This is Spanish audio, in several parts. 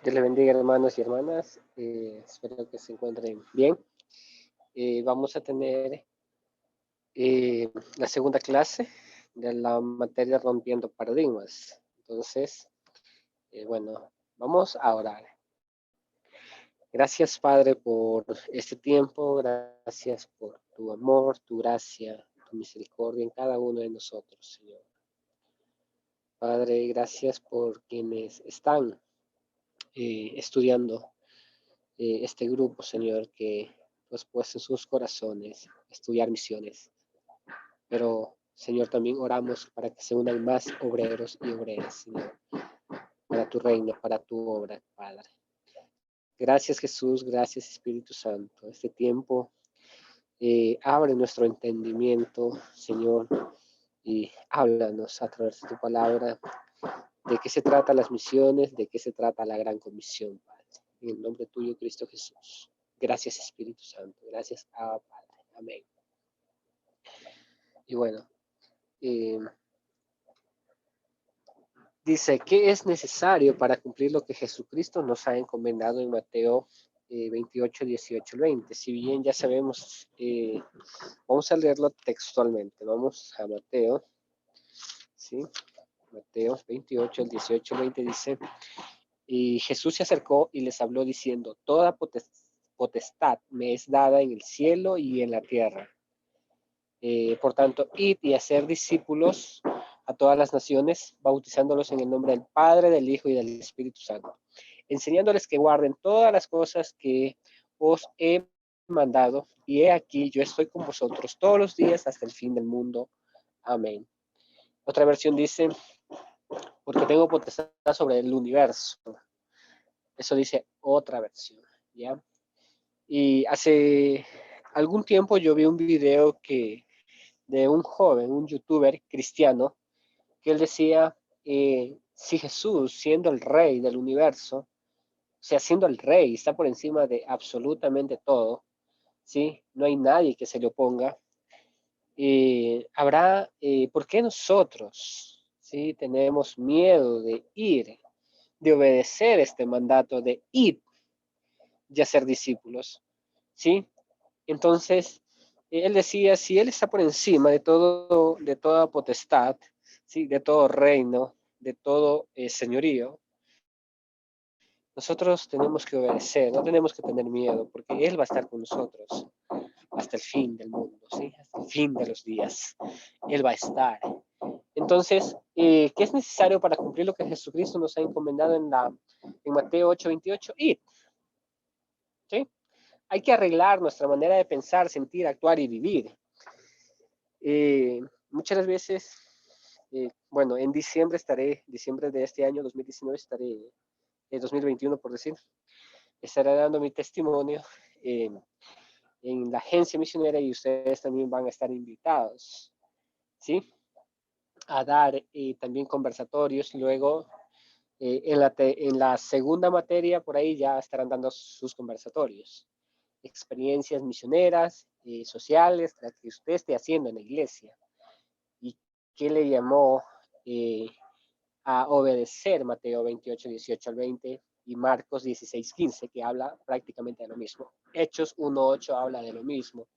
Dios les bendiga, hermanos y hermanas. Espero que se encuentren bien. Vamos a tener la segunda clase de la materia Rompiendo Paradigmas. Entonces, bueno, vamos a orar. Gracias, Padre, por este tiempo. Gracias por tu amor, tu gracia, tu misericordia en cada uno de nosotros, Señor. Padre, gracias por quienes están estudiando este grupo, Señor, que tú has puesto en sus corazones estudiar misiones. Pero, Señor, también oramos para que se unan más obreros y obreras, Señor, para tu reino, para tu obra, Padre. Gracias, Jesús, gracias, Espíritu Santo. Este tiempo abre nuestro entendimiento, Señor, y háblanos a través de tu palabra de qué se trata las misiones, de qué se trata la gran comisión, Padre. En el nombre tuyo, Cristo Jesús. Gracias, Espíritu Santo. Gracias, Abba, Padre. Amén. Y bueno, dice, ¿qué es necesario para cumplir lo que Jesucristo nos ha encomendado en Mateo 28, 18 20? Si bien ya sabemos, vamos a leerlo textualmente. Vamos a Mateo, ¿sí? Mateo 28, el 18, 20 dice, y Jesús se acercó y les habló diciendo, toda potestad me es dada en el cielo y en la tierra. Por tanto, id y hacer discípulos a todas las naciones, bautizándolos en el nombre del Padre, del Hijo y del Espíritu Santo, enseñándoles que guarden todas las cosas que os he mandado, y he aquí, yo estoy con vosotros todos los días hasta el fin del mundo. Amén. Otra versión dice, porque tengo potestad sobre el universo. Eso dice otra versión, ¿ya? Y hace algún tiempo yo vi un video de un joven, un youtuber cristiano, que él decía, si Jesús, siendo el rey del universo, o sea, siendo el rey, está por encima de absolutamente todo, ¿sí? No hay nadie que se le oponga. ¿Por qué nosotros, ¿sí? Tenemos miedo de ir, de obedecer este mandato de ir y hacer discípulos, ¿sí? Entonces, él decía, si él está por encima de toda potestad, ¿sí? De todo reino, de todo señorío, nosotros tenemos que obedecer, no tenemos que tener miedo, porque Él va a estar con nosotros hasta el fin del mundo, ¿sí? Hasta el fin de los días. Él va a estar. Entonces, ¿qué es necesario para cumplir lo que Jesucristo nos ha encomendado en Mateo 8:28? Ir, ¿sí? Hay que arreglar nuestra manera de pensar, sentir, actuar y vivir. Muchas veces, bueno, en diciembre de este año 2019 estaré, 2021 por decir, estaré dando mi testimonio en la agencia misionera y ustedes también van a estar invitados, ¿sí? A dar también conversatorios. Luego, en la segunda materia, por ahí ya estarán dando sus conversatorios. Experiencias misioneras, sociales, las que usted esté haciendo en la iglesia. ¿Y qué le llamó a obedecer Mateo 28, 18 al 20 y Marcos 16, 15, que habla prácticamente de lo mismo? Hechos 1, 8 habla de lo mismo.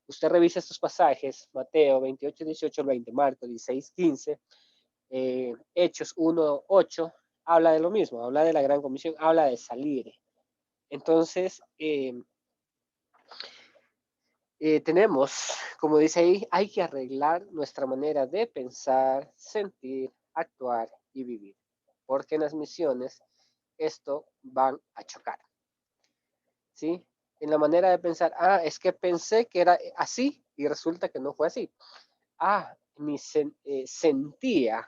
Usted revisa estos pasajes, Mateo 28, 18 al 20, Marcos 16, 15, Hechos 1, 8, habla de lo mismo, habla de la gran comisión, habla de salir. Entonces, tenemos, como dice ahí, hay que arreglar nuestra manera de pensar, sentir, actuar y vivir, porque en las misiones esto van a chocar, ¿sí? En la manera de pensar, es que pensé que era así y resulta que no fue así. Sentía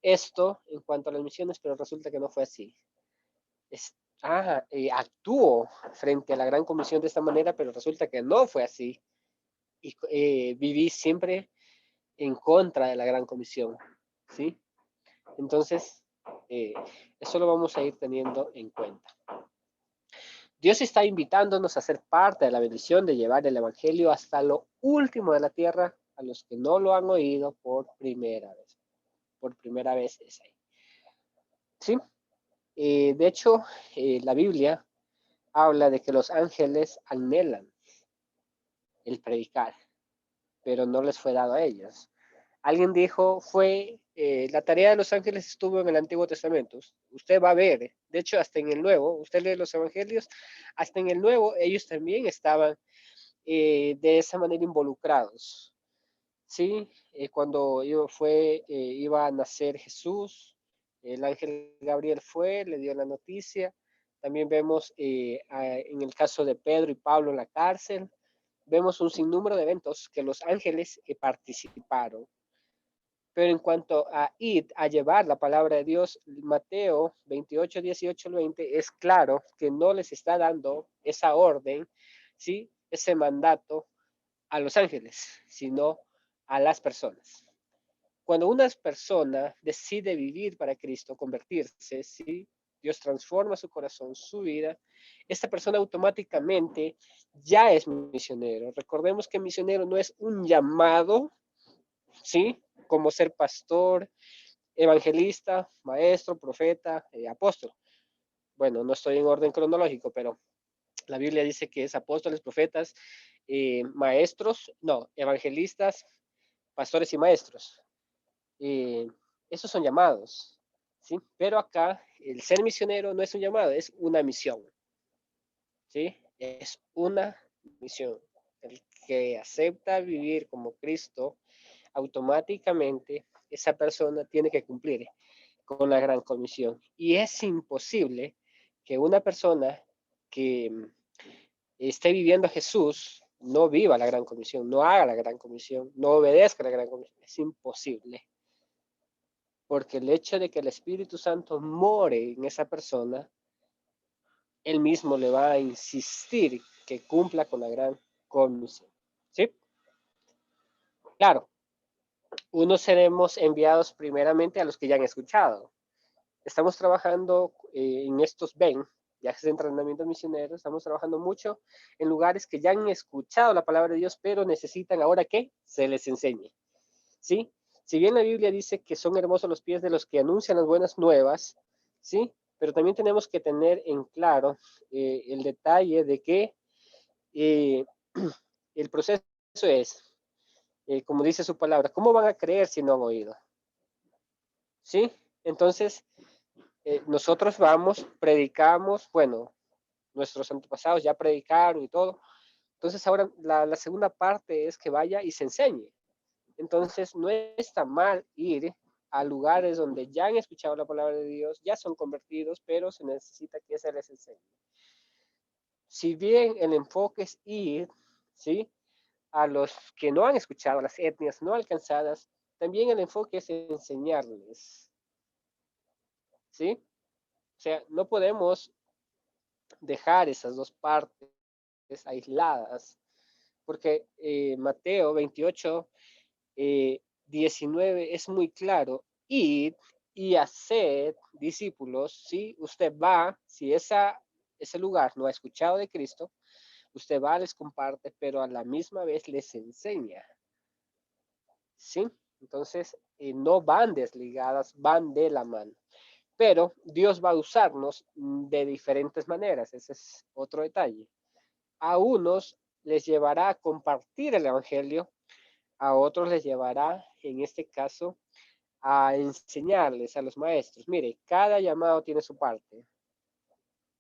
esto en cuanto a las misiones, pero resulta que no fue así. Actuó frente a la gran comisión de esta manera, pero resulta que no fue así. Y viví siempre en contra de la gran comisión, ¿sí? Entonces, eso lo vamos a ir teniendo en cuenta. Dios está invitándonos a ser parte de la bendición de llevar el evangelio hasta lo último de la tierra a los que no lo han oído por primera vez. Por primera vez es ahí. ¿Sí? De hecho, la Biblia habla de que los ángeles anhelan el predicar, pero no les fue dado a ellos. Alguien dijo, la tarea de los ángeles estuvo en el Antiguo Testamento. Usted va a ver, de hecho, hasta en el Nuevo, usted lee los Evangelios, hasta en el Nuevo ellos también estaban de esa manera involucrados. ¿Sí? Cuando iba a nacer Jesús, el ángel Gabriel fue, le dio la noticia. También vemos en el caso de Pedro y Pablo en la cárcel, vemos un sinnúmero de eventos que los ángeles participaron. Pero en cuanto a ir, a llevar la palabra de Dios, Mateo 28, 18, 20, es claro que no les está dando esa orden, ¿sí? Ese mandato a los ángeles, sino a las personas. Cuando una persona decide vivir para Cristo, convertirse, ¿sí? Dios transforma su corazón, su vida, esta persona automáticamente ya es misionero. Recordemos que misionero no es un llamado, ¿sí? Como ser pastor, evangelista, maestro, profeta, apóstol. Bueno, no estoy en orden cronológico, pero la Biblia dice que es apóstoles, profetas, maestros, no, evangelistas, pastores y maestros. Esos son llamados, ¿sí? Pero acá el ser misionero no es un llamado, es una misión, ¿sí? Es una misión. El que acepta vivir como Cristo, automáticamente esa persona tiene que cumplir con la gran comisión. Y es imposible que una persona que esté viviendo a Jesús no viva la gran comisión, no haga la gran comisión, no obedezca la gran comisión. Es imposible. Porque el hecho de que el Espíritu Santo more en esa persona, él mismo le va a insistir que cumpla con la gran comisión. ¿Sí? Claro, unos seremos enviados primeramente a los que ya han escuchado. Estamos trabajando en estos viajes de entrenamiento misionero, estamos trabajando mucho en lugares que ya han escuchado la palabra de Dios, pero necesitan ahora que se les enseñe. ¿Sí? Si bien la Biblia dice que son hermosos los pies de los que anuncian las buenas nuevas, ¿sí? Pero también tenemos que tener en claro el detalle de que eh, el proceso es, como dice su palabra, ¿cómo van a creer si no han oído? ¿Sí? Entonces, nosotros vamos, predicamos, bueno, nuestros antepasados ya predicaron y todo. Entonces, ahora la segunda parte es que vaya y se enseñe. Entonces, no está mal ir a lugares donde ya han escuchado la palabra de Dios, ya son convertidos, pero se necesita que se les enseñe. Si bien el enfoque es ir, ¿sí? A los que no han escuchado, a las etnias no alcanzadas, también el enfoque es enseñarles, ¿sí? O sea, no podemos dejar esas dos partes aisladas, porque Mateo 28, 19 es muy claro, id y haced discípulos, ¿sí? Usted va, si ese lugar no ha escuchado de Cristo, usted va, les comparte, pero a la misma vez les enseña, ¿sí? Entonces, no van desligadas, van de la mano. Pero Dios va a usarnos de diferentes maneras, ese es otro detalle. A unos les llevará a compartir el Evangelio, a otros les llevará, en este caso, a enseñarles a los maestros. Mire, cada llamado tiene su parte,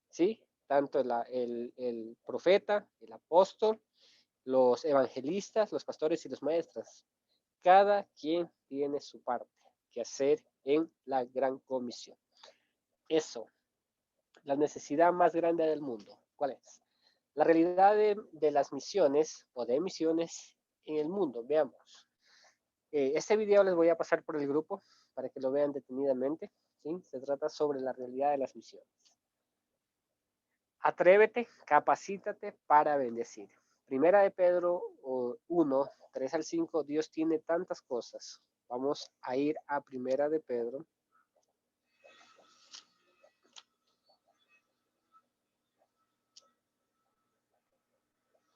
¿sí? Tanto el profeta, el apóstol, los evangelistas, los pastores y los maestros. Cada quien tiene su parte que hacer en la gran comisión. Eso, la necesidad más grande del mundo. ¿Cuál es? La realidad de las misiones o de misiones en el mundo. Veamos. Este video les voy a pasar por el grupo para que lo vean detenidamente. ¿Sí? Se trata sobre la realidad de las misiones. Atrévete, capacítate para bendecir. Primera de Pedro 1, 3 al 5, Dios tiene tantas cosas. Vamos a ir a Primera de Pedro.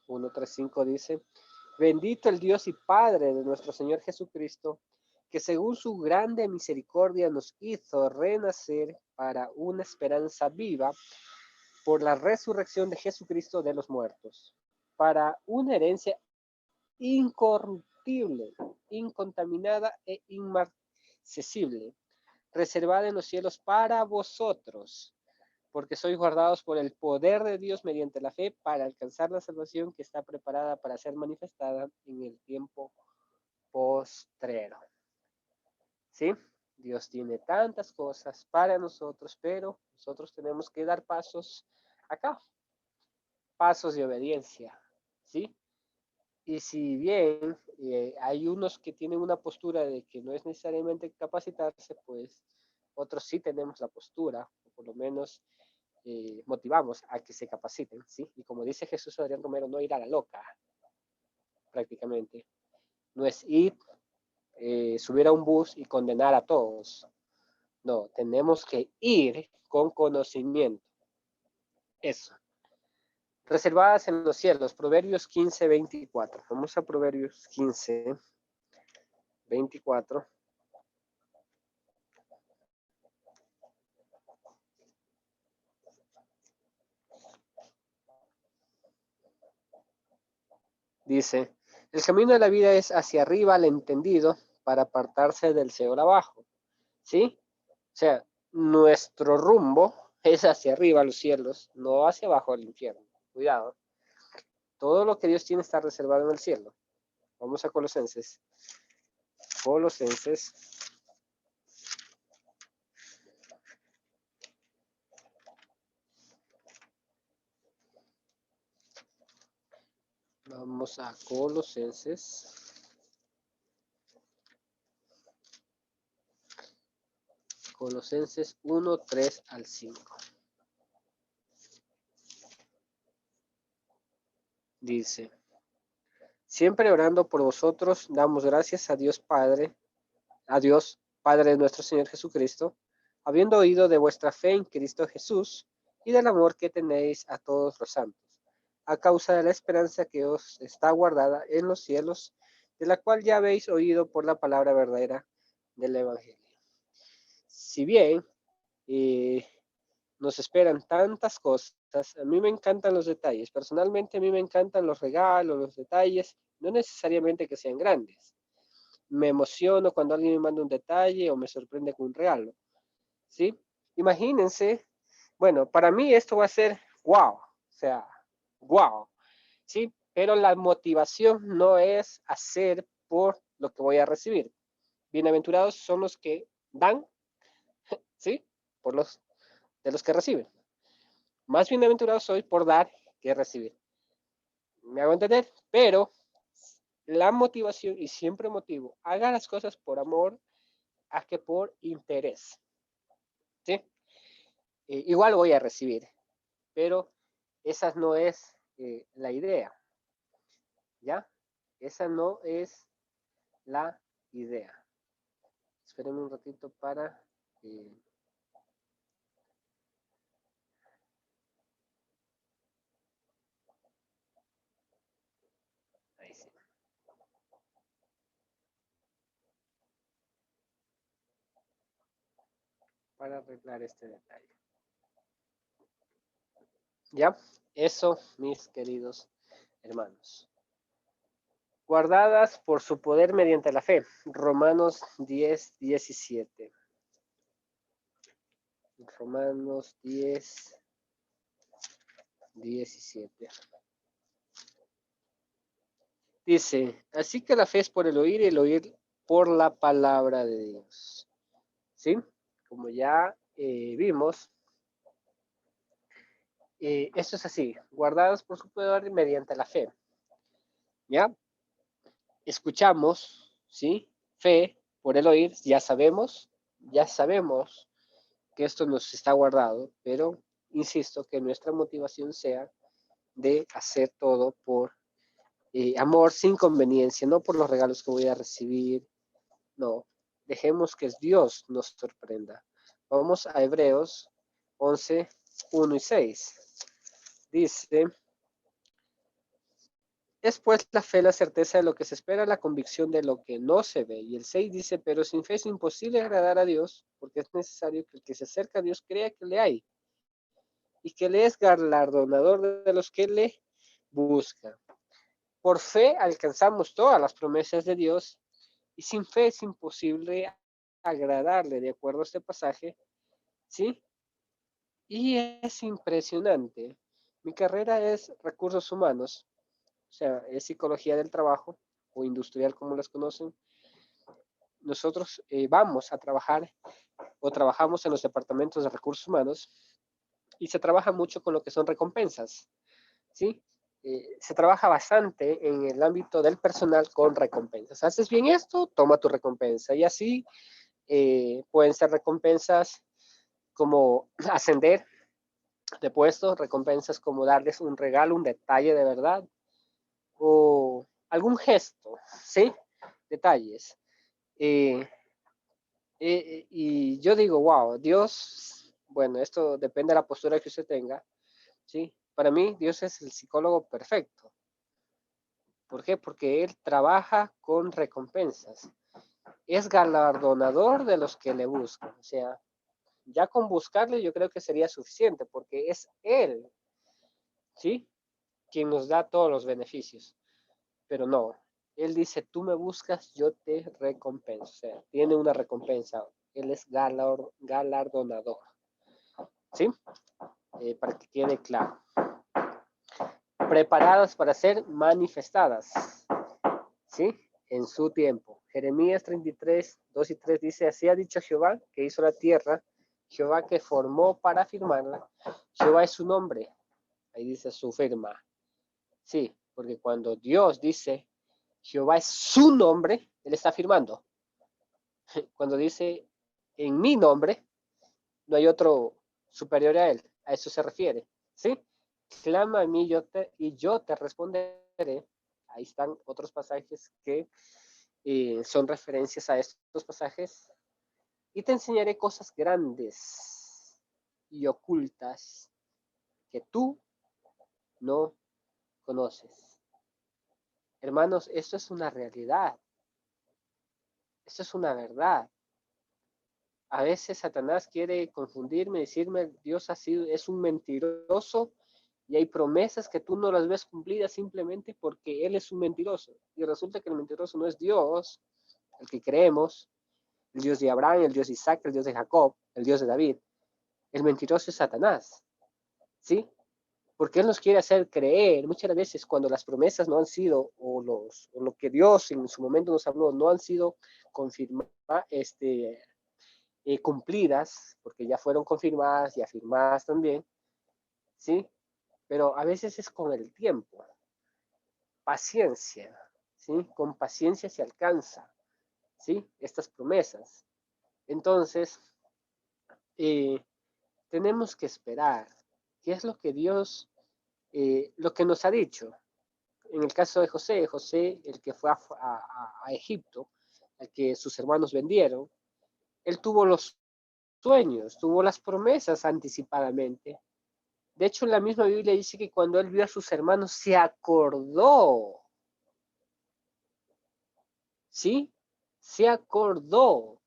1, 3, 5 dice, bendito el Dios y Padre de nuestro Señor Jesucristo, que según su grande misericordia nos hizo renacer para una esperanza viva por la resurrección de Jesucristo de los muertos, para una herencia incorruptible, incontaminada e inmarcesible, reservada en los cielos para vosotros, porque sois guardados por el poder de Dios mediante la fe para alcanzar la salvación que está preparada para ser manifestada en el tiempo postrero. ¿Sí? Dios tiene tantas cosas para nosotros, pero nosotros tenemos que dar pasos acá, pasos de obediencia, ¿sí? Y si bien hay unos que tienen una postura de que no es necesariamente capacitarse, pues otros sí tenemos la postura, o por lo menos motivamos a que se capaciten, ¿sí? Y como dice Jesús Adrián Romero, no ir a la loca, prácticamente. No es ir, subir a un bus y condenar a todos. No, tenemos que ir con conocimiento. Eso. Reservadas en los cielos, Proverbios 15, 24. Vamos a Proverbios 15, 24. Dice, el camino de la vida es hacia arriba al entendido para apartarse del Seol abajo. ¿Sí? O sea, nuestro rumbo es hacia arriba a los cielos, no hacia abajo al infierno. Cuidado. Todo lo que Dios tiene está reservado en el cielo. Vamos a Colosenses. Colosenses. Vamos a Colosenses. Colosenses 1, 3 al 5. Dice, siempre orando por vosotros, damos gracias a Dios Padre, de nuestro Señor Jesucristo, habiendo oído de vuestra fe en Cristo Jesús y del amor que tenéis a todos los santos, a causa de la esperanza que os está guardada en los cielos, de la cual ya habéis oído por la palabra verdadera del Evangelio. Si bien nos esperan tantas cosas, a mí me encantan los detalles. Personalmente a mí me encantan los regalos, los detalles, no necesariamente que sean grandes. Me emociono cuando alguien me manda un detalle o me sorprende con un regalo, ¿sí? Imagínense, bueno, para mí esto va a ser wow, o sea, wow, ¿sí? Pero la motivación no es hacer por lo que voy a recibir. Bienaventurados son los que dan, ¿sí? Por los de los que reciben. Más bienaventurado soy por dar que recibir. ¿Me hago entender? Pero la motivación, y siempre motivo, haga las cosas por amor a que por interés. ¿Sí? Igual voy a recibir, pero esa no es la idea. ¿Ya? Esa no es la idea. Espérenme un ratito para... ahí sí. Para arreglar este detalle. ¿Ya? Eso, mis queridos hermanos. Guardadas por su poder mediante la fe. Romanos 10, 17. Romanos 10, 17. Dice, así que la fe es por el oír y el oír por la palabra de Dios. ¿Sí? Como ya vimos, esto es así, guardadas por su poder mediante la fe. ¿Ya? Escuchamos, ¿sí? Fe por el oír, ya sabemos que esto nos está guardado, pero insisto que nuestra motivación sea de hacer todo por amor sin conveniencia, no por los regalos que voy a recibir, no, dejemos que Dios nos sorprenda. Vamos a Hebreos 11, 1 y 6. Dice, Es pues la fe, la certeza de lo que se espera, la convicción de lo que no se ve. Y el 6 dice, pero sin fe es imposible agradar a Dios, porque es necesario que el que se acerca a Dios crea que le hay y que le es galardonador de los que le buscan. Por fe alcanzamos todas las promesas de Dios y sin fe es imposible agradarle, de acuerdo a este pasaje, ¿sí? Y es impresionante. Mi carrera es recursos humanos, o sea, es psicología del trabajo o industrial como las conocen. Nosotros vamos a trabajar o trabajamos en los departamentos de recursos humanos y se trabaja mucho con lo que son recompensas, ¿sí? Se trabaja bastante en el ámbito del personal con recompensas. Haces bien esto, toma tu recompensa. Y así pueden ser recompensas como ascender de puesto, recompensas como darles un regalo, un detalle de verdad, o algún gesto, ¿sí? Detalles. Eh, y yo digo, wow, Dios, bueno, esto depende de la postura que usted tenga, ¿sí? Para mí, Dios es el psicólogo perfecto. ¿Por qué? Porque Él trabaja con recompensas. Es galardonador de los que le buscan. O sea, ya con buscarle yo creo que sería suficiente, porque es Él, ¿sí? Quien nos da todos los beneficios. Pero no, Él dice, tú me buscas, yo te recompenso. O sea, tiene una recompensa. Él es galardonador. ¿Sí? Para que quede claro. Preparadas para ser manifestadas. ¿Sí? En su tiempo. Jeremías 33, 2 y 3 dice, así ha dicho Jehová, que hizo la tierra, Jehová que formó para firmarla. Jehová es su nombre. Ahí dice su firma. Sí, porque cuando Dios dice, Jehová es su nombre, Él está firmando. Cuando dice, en mi nombre, no hay otro superior a Él. A eso se refiere. ¿Sí? Clama a mí y yo te responderé. Ahí están otros pasajes que son referencias a estos pasajes. Y te enseñaré cosas grandes y ocultas que tú no conoces. Hermanos, esto es una realidad. Esto es una verdad. A veces Satanás quiere confundirme, decirme, Dios es un mentiroso y hay promesas que tú no las ves cumplidas simplemente porque Él es un mentiroso. Y resulta que el mentiroso no es Dios, el que creemos, el Dios de Abraham, el Dios de Isaac, el Dios de Jacob, el Dios de David. El mentiroso es Satanás, ¿sí? Porque Él nos quiere hacer creer, muchas veces cuando las promesas no han sido, o lo que Dios en su momento nos habló, no han sido confirmadas, cumplidas, porque ya fueron confirmadas y afirmadas también, ¿sí? Pero a veces es con el tiempo, paciencia, ¿sí? Con paciencia se alcanza, ¿sí? Estas promesas. Entonces, eh, tenemos que esperar. ¿Qué es lo que Dios, lo que nos ha dicho? En el caso de José, José, el que fue a Egipto, al que sus hermanos vendieron, él tuvo los sueños, tuvo las promesas anticipadamente. De hecho, la misma Biblia dice que cuando él vio a sus hermanos se acordó, ¿sí? Se acordó.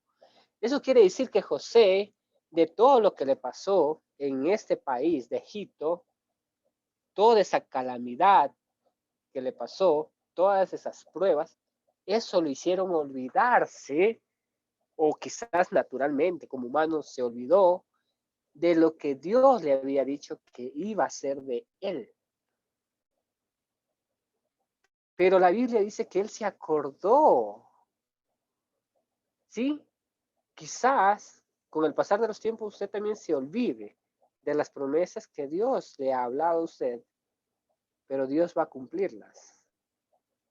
Eso quiere decir que José, de todo lo que le pasó en este país de Egipto, toda esa calamidad que le pasó, todas esas pruebas, eso lo hicieron olvidarse, o quizás naturalmente como humano se olvidó de lo que Dios le había dicho que iba a ser de él. Pero la Biblia dice que él se acordó, ¿sí? Quizás con el pasar de los tiempos usted también se olvide de las promesas que Dios le ha hablado a usted, pero Dios va a cumplirlas.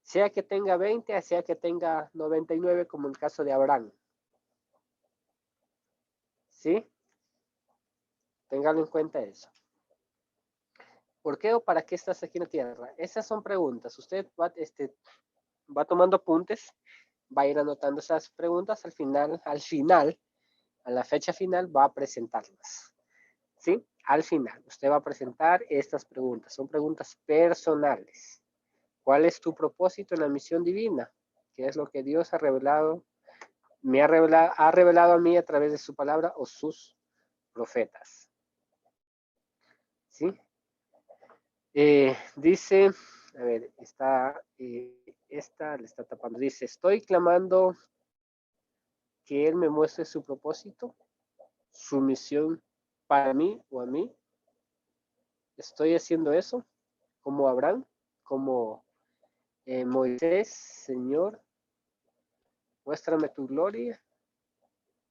Sea que tenga 20, sea que tenga 99, como en el caso de Abraham. ¿Sí? Téngalo en cuenta eso. ¿Por qué o para qué estás aquí en la tierra? Esas son preguntas. Usted va tomando apuntes, va a ir anotando esas preguntas a la fecha final va a presentarlas. ¿Sí? Al final, usted va a presentar estas preguntas. Son preguntas personales. ¿Cuál es tu propósito en la misión divina? ¿Qué es lo que Dios ha revelado, ha revelado a mí a través de su palabra o sus profetas? ¿Sí? Dice, a ver, esta le está tapando. Dice, estoy clamando que Él me muestre su propósito, su misión para mí o a mí. Estoy haciendo eso como Abraham, como Moisés, Señor, muéstrame tu gloria.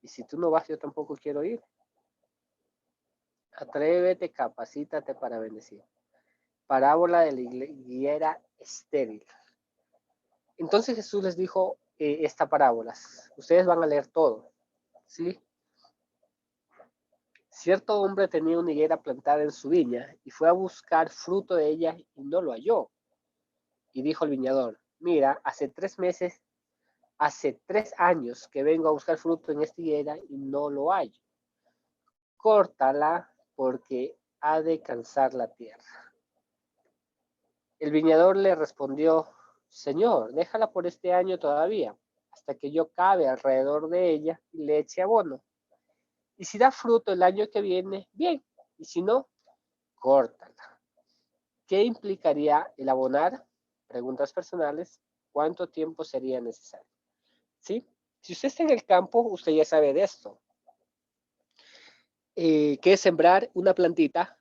Y si tú no vas, yo tampoco quiero ir. Atrévete, capacítate para bendecir. Parábola de la higuera estéril. Entonces Jesús les dijo esta parábola. Ustedes van a leer todo, ¿sí? Cierto hombre tenía una higuera plantada en su viña y fue a buscar fruto de ella y no lo halló. Y dijo al viñador, mira, hace 3 años que vengo a buscar fruto en esta higuera y no lo hallo. Córtala porque ha de cansar la tierra. El viñador le respondió, Señor, déjala por este año todavía, hasta que yo cabe alrededor de ella y le eche abono. Y si da fruto el año que viene, bien, y si no, córtala. ¿Qué implicaría el abonar? Preguntas personales. ¿Cuánto tiempo sería necesario? ¿Sí? Si usted está en el campo, usted ya sabe de esto. ¿Qué es sembrar una plantita?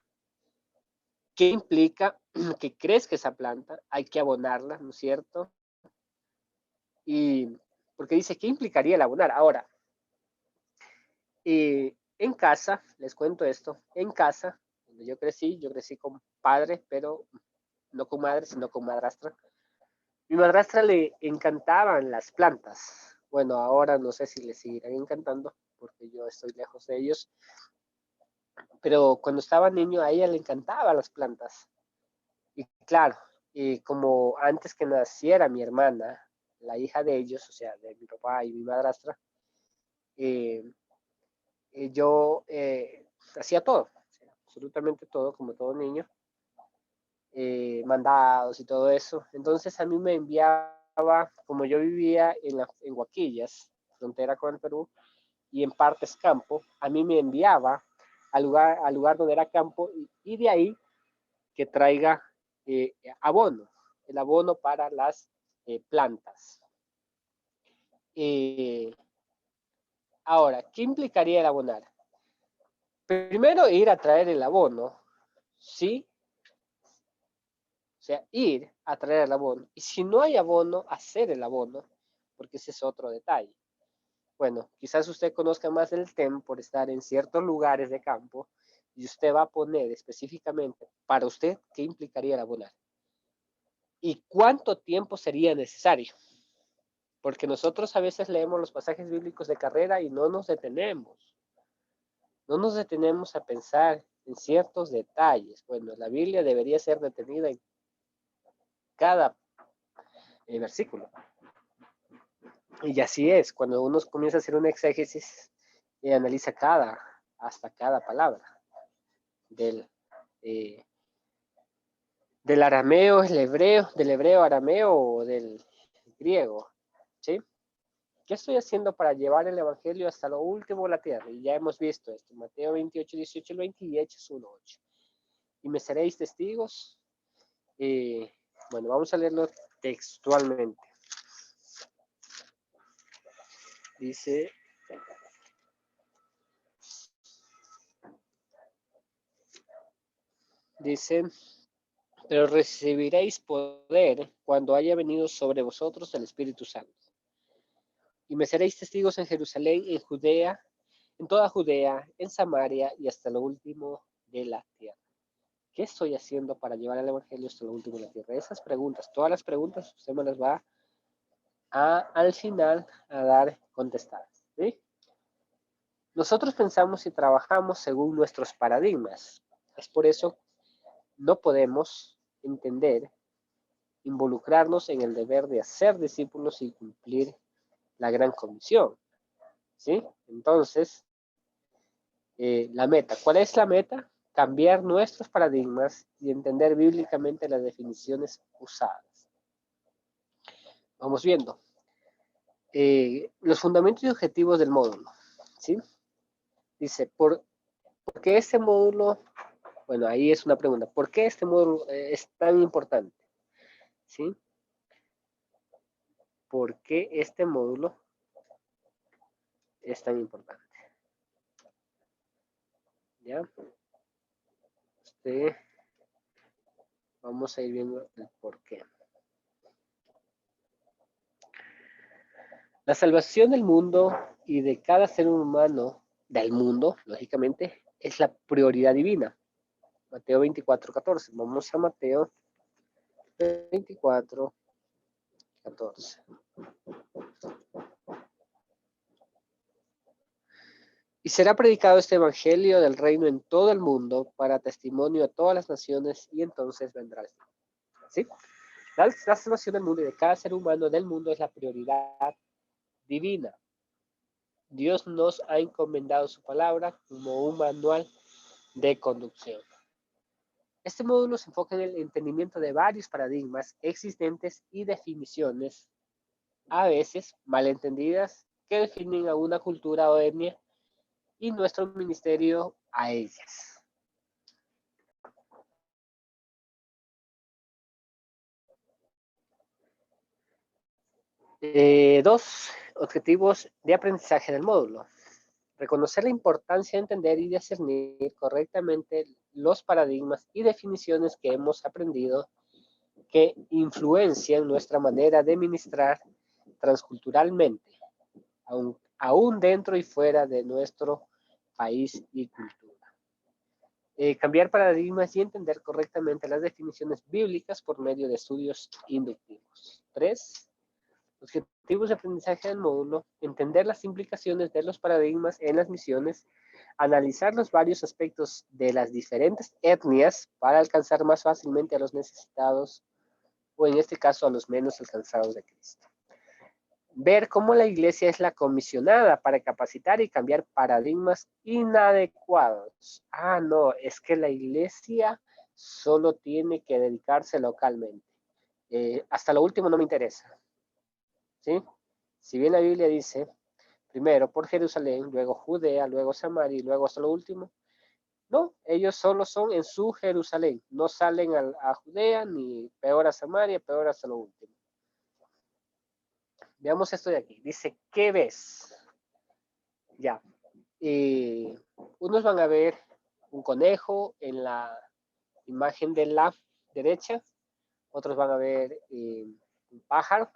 ¿Qué implica que crezca esa planta? Hay que abonarla, ¿no es cierto? Y porque dice, ¿qué implicaría el abonar? Ahora, en casa, les cuento esto, en casa, donde yo crecí con padre, pero no con madre, sino con madrastra. Mi madrastra le encantaban las plantas. Bueno, ahora no sé si le seguirán encantando, porque yo estoy lejos de ellos. Pero cuando estaba niño, a ella le encantaban las plantas. Y claro, como antes que naciera mi hermana, la hija de ellos, o sea, de mi papá y mi madrastra, eh, yo hacía todo, absolutamente todo, como todo niño, mandados y todo eso. Entonces a mí me enviaba, como yo vivía en Huaquillas, frontera con el Perú, y en partes campo, a mí me enviaba al lugar donde era campo y de ahí que traiga abono, el abono para las plantas. Ahora, ¿qué implicaría el abonar? Primero, ir a traer el abono, ¿sí? O sea, ir a traer el abono. Y si no hay abono, hacer el abono, porque ese es otro detalle. Bueno, quizás usted conozca más del tema por estar en ciertos lugares de campo y usted va a poner específicamente para usted qué implicaría el abonar. ¿Y cuánto tiempo sería necesario? Porque nosotros a veces leemos los pasajes bíblicos de carrera y no nos detenemos. No nos detenemos a pensar en ciertos detalles. Bueno, la Biblia debería ser detenida en cada versículo. Y así es, cuando uno comienza a hacer un exégesis, analiza hasta cada palabra del, eh, del arameo, del hebreo arameo o del griego. ¿Sí? ¿Qué estoy haciendo para llevar el evangelio hasta lo último de la tierra? Y ya hemos visto esto, Mateo 28, 18 al 20 y Hechos 1, 8. Y me seréis testigos. Bueno, vamos a leerlo textualmente. Dice, pero recibiréis poder cuando haya venido sobre vosotros el Espíritu Santo. Y me seréis testigos en Jerusalén, en Judea, en toda Judea, en Samaria y hasta lo último de la tierra. ¿Qué estoy haciendo para llevar el evangelio hasta lo último de la tierra? Esas preguntas, todas las preguntas, usted me las va al final a dar contestadas. ¿Sí? Nosotros pensamos y trabajamos según nuestros paradigmas. Es por eso no podemos entender, involucrarnos en el deber de hacer discípulos y cumplir la gran comisión. ¿Sí? Entonces, la meta. ¿Cuál es la meta? Cambiar nuestros paradigmas y entender bíblicamente las definiciones usadas. Vamos viendo. Los fundamentos y objetivos del módulo, ¿sí? Dice, ¿por qué este módulo? Bueno, ahí es una pregunta. ¿Por qué este módulo es tan importante? ¿Sí? ¿Por qué este módulo es tan importante? ¿Ya? Vamos a ir viendo el por qué. La salvación del mundo y de cada ser humano, del mundo, lógicamente, es la prioridad divina. Mateo 24:14. Vamos a Mateo 24:14. Y será predicado este evangelio del reino en todo el mundo para testimonio a todas las naciones y entonces vendrá el fin. ¿Sí? La salvación del mundo y de cada ser humano del mundo es la prioridad divina. Dios nos ha encomendado su palabra como un manual de conducción. Este módulo se enfoca en el entendimiento de varios paradigmas existentes y definiciones, a veces malentendidas, que definen a una cultura o etnia y nuestro ministerio a ellas. Dos objetivos de aprendizaje del módulo. Reconocer la importancia de entender y discernir correctamente los paradigmas y definiciones que hemos aprendido que influencian nuestra manera de ministrar transculturalmente, aún dentro y fuera de nuestro país y cultura. Cambiar paradigmas y entender correctamente las definiciones bíblicas por medio de estudios inductivos. 3. Objetivos de aprendizaje del módulo, entender las implicaciones de los paradigmas en las misiones, analizar los varios aspectos de las diferentes etnias para alcanzar más fácilmente a los necesitados o en este caso a los menos alcanzados de Cristo. Ver cómo la iglesia es la comisionada para capacitar y cambiar paradigmas inadecuados. Ah, no, es que la iglesia solo tiene que dedicarse localmente. Hasta lo último no me interesa. ¿Sí? Si bien la Biblia dice, primero por Jerusalén, luego Judea, luego Samaria y luego hasta lo último, no, ellos solo son en su Jerusalén, no salen a Judea ni peor a Samaria, peor hasta lo último. Veamos esto de aquí. Dice, ¿qué ves? Ya. Unos van a ver un conejo en la imagen de la derecha, otros van a ver un pájaro.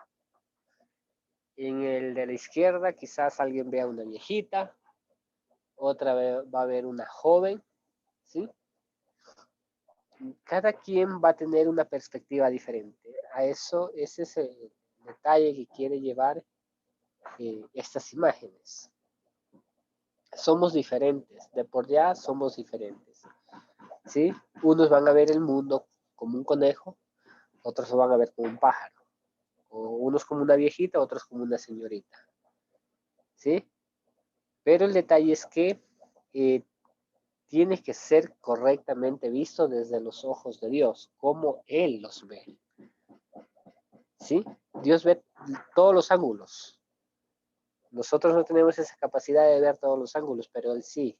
En el de la izquierda quizás alguien vea una viejita, otra va a ver una joven, ¿sí? Cada quien va a tener una perspectiva diferente. A eso, ese es el detalle que quiere llevar estas imágenes. Somos diferentes, de por ya somos diferentes, ¿sí? Unos van a ver el mundo como un conejo, otros lo van a ver como un pájaro, o unos como una viejita, otros como una señorita, ¿sí? Pero el detalle es que tiene que ser correctamente visto desde los ojos de Dios, como Él los ve, ¿sí? Dios ve todos los ángulos. Nosotros no tenemos esa capacidad de ver todos los ángulos, pero Él sí.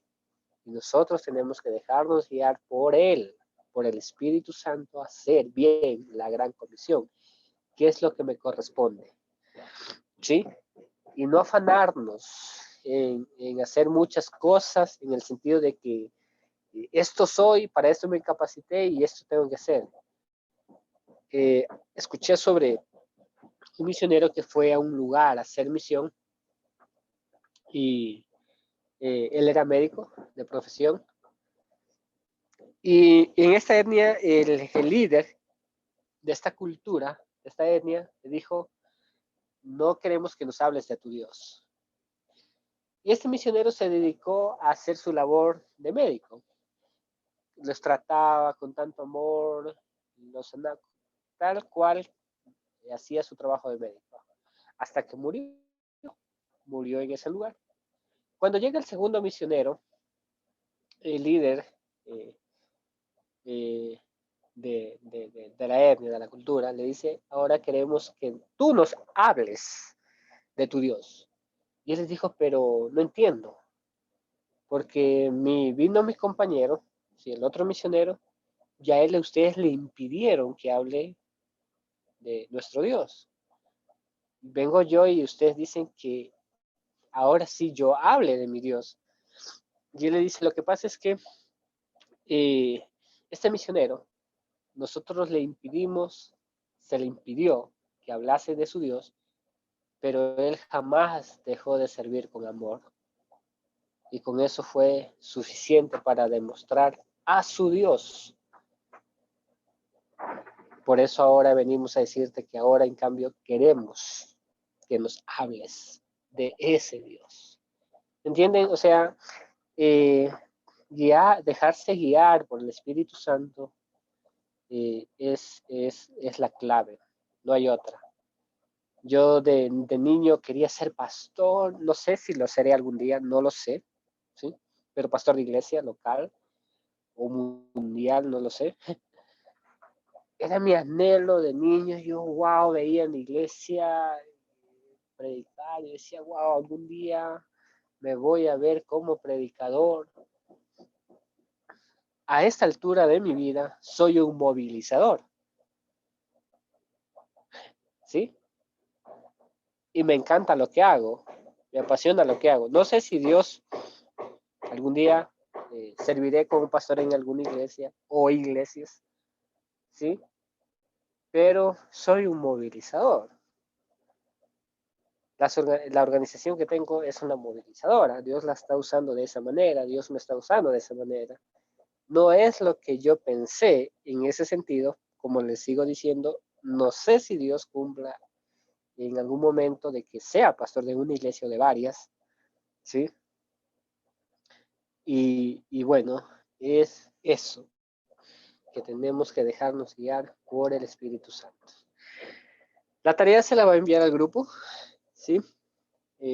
Y nosotros tenemos que dejarnos guiar por Él, por el Espíritu Santo, hacer bien la gran comisión, que es lo que me corresponde, ¿sí? Y no afanarnos en hacer muchas cosas en el sentido de que esto soy, para esto me capacité y esto tengo que hacer. Escuché sobre un misionero que fue a un lugar a hacer misión y él era médico de profesión y en esta etnia el líder de esta cultura, de esta etnia, le dijo, no queremos que nos hables de tu Dios. Y este misionero se dedicó a hacer su labor de médico. Los trataba con tanto amor, los sanaba, tal cual hacía su trabajo de médico. Hasta que murió en ese lugar. Cuando llega el segundo misionero, el líder eh, de la etnia, de la cultura, le dice, ahora queremos que tú nos hables de tu Dios. Y él les dijo, pero no entiendo, porque vino mi compañero, ¿sí? El otro misionero, ya ustedes le impidieron que hable de nuestro Dios. Vengo yo y ustedes dicen que ahora sí yo hable de mi Dios. Y él le dice, lo que pasa es que este misionero, nosotros le impidimos, se le impidió que hablase de su Dios, pero él jamás dejó de servir con amor. Y con eso fue suficiente para demostrar a su Dios. Por eso ahora venimos a decirte que ahora en cambio queremos que nos hables de ese Dios. ¿Entienden? O sea, dejarse guiar por el Espíritu Santo es la clave, no hay otra. Yo de niño quería ser pastor, no sé si lo seré algún día, no lo sé, ¿sí? Pero pastor de iglesia local o mundial, no lo sé. Era mi anhelo de niño, yo, wow, veía en la iglesia predicar, y decía, wow, algún día me voy a ver como predicador. A esta altura de mi vida, soy un movilizador, ¿sí? Y me encanta lo que hago, me apasiona lo que hago. No sé si Dios algún día serviré como pastor en alguna iglesia o iglesias, ¿sí? Pero soy un movilizador. La organización que tengo es una movilizadora. Dios la está usando de esa manera, Dios me está usando de esa manera. No es lo que yo pensé en ese sentido, como les sigo diciendo, no sé si Dios cumpla en algún momento de que sea pastor de una iglesia o de varias, ¿sí? Y bueno, es eso, que tenemos que dejarnos guiar por el Espíritu Santo. La tarea se la va a enviar al grupo, ¿sí?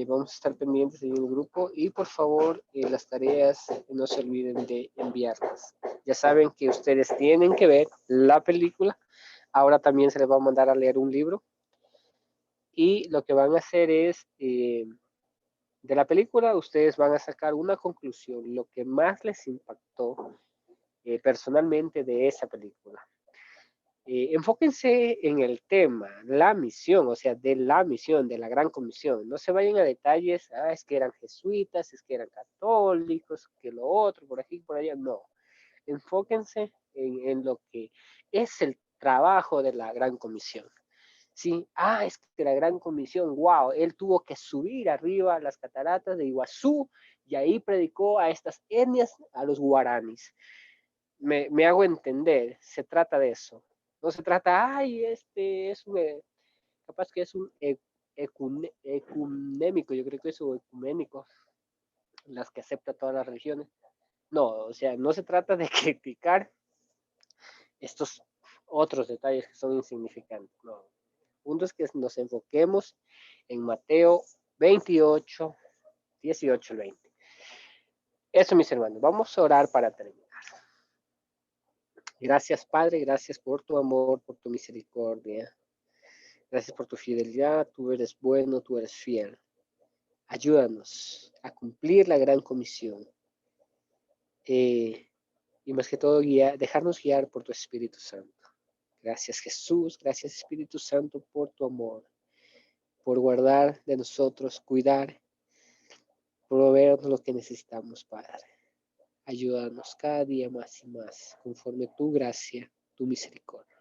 Vamos a estar pendientes en el grupo y por favor las tareas no se olviden de enviarlas. Ya saben que ustedes tienen que ver la película. Ahora también se les va a mandar a leer un libro y lo que van a hacer es de la película ustedes van a sacar una conclusión, lo que más les impactó personalmente de esa película. Enfóquense en el tema, la misión, o sea, de la misión, de la gran comisión. No se vayan a detalles, es que eran jesuitas, es que eran católicos, que lo otro, por aquí, por allá. No. Enfóquense en lo que es el trabajo de la gran comisión. Sí, es que la gran comisión, wow, él tuvo que subir arriba a las cataratas de Iguazú y ahí predicó a estas etnias, a los guaraníes. Me hago entender, se trata de eso. No se trata, este es un, capaz que es un ecuménico, yo creo que es un ecuménico, las que acepta todas las religiones. No, o sea, no se trata de criticar estos otros detalles que son insignificantes. No. El punto es que nos enfoquemos en Mateo 28, 18 al 20. Eso, mis hermanos, vamos a orar para terminar. Gracias, Padre, gracias por tu amor, por tu misericordia. Gracias por tu fidelidad, tú eres bueno, tú eres fiel. Ayúdanos a cumplir la gran comisión. Y más que todo, dejarnos guiar por tu Espíritu Santo. Gracias, Jesús, gracias, Espíritu Santo, por tu amor, por guardar de nosotros, cuidar, proveernos lo que necesitamos, Padre. Ayúdanos cada día más y más, conforme tu gracia, tu misericordia.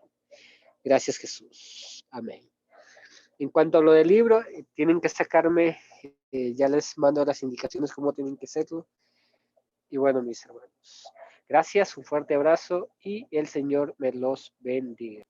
Gracias, Jesús. Amén. En cuanto a lo del libro, tienen que sacarme, ya les mando las indicaciones cómo tienen que hacerlo. Y bueno, mis hermanos, gracias, un fuerte abrazo y el Señor me los bendiga.